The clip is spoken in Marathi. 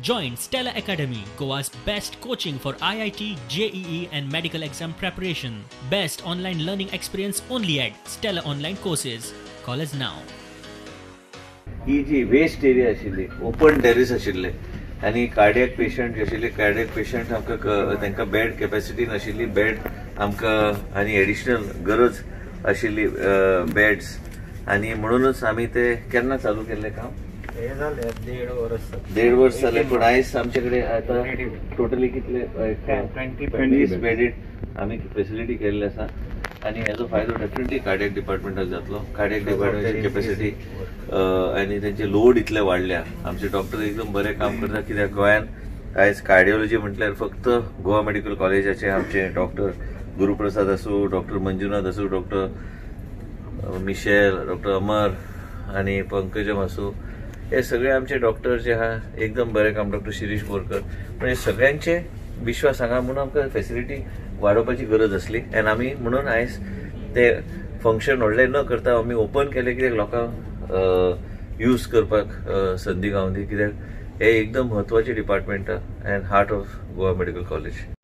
Join Stella Academy, Goa's best coaching for IIT, JEE and medical exam preparation. Best online learning experience only at Stella Online Courses. Call us now. He G waste area आशिल्ली, ओपन टेरिस आशिल्ले आनी कार्डियक पेशंट आशिल्ले, कार्डियक पेशंट आमकां तांकां बेड कॅपॅसिटी नाशिल्ली, बेड आमकां आनी एडिशनल गरज आशिल्ली बेड्स, आनी म्हणूनच आमी ते केन्ना चालू केल्लें काम? 1.5 वर्स जाले. पूण आयज आमचे कडेन आतां टोटली कितले 20 बेडीड आमी फेसिलिटी केल्ली आसा आनी हेजो फायदो डेफिनेटली कार्डियक डिपार्टमेंटाक जातलो. कार्डियक डिपार्टमेंटाची कॅपॅसिटी आनी तेंचे लोड इतले वाडल्या. आमचे डॉक्टर एकदम बरें काम करता, कित्याक गोंयांत आयज कार्डियोलॉजी म्हटल्यार फक्त गोवा मेडिकल कॉलेजाचे आमचे डॉक्टर गुरुप्रसाद आसूं, डॉक्टर मंजुनाथ आसूं, डॉक्टर मिशेल, डॉक्टर अमर आनी पंकजम आसूं, हे सगळे आमचे डॉक्टर जे आहा एकदम बरें काम. डॉक्टर शिरीश बोरकर, म्हणजे सगळ्यांचे विश्वास हांगा म्हणून आमकां फेसिलिटी वाडोवपाची गरज आसली आनी आमी म्हणून आयज ते फंक्शन व्हडलें न करता आमी ओपन केले, कित्याक लोकांक यूज करपाक संदी गावली, कित्याक हे एकदम म्हत्वाचे department end heart of Goa medical college.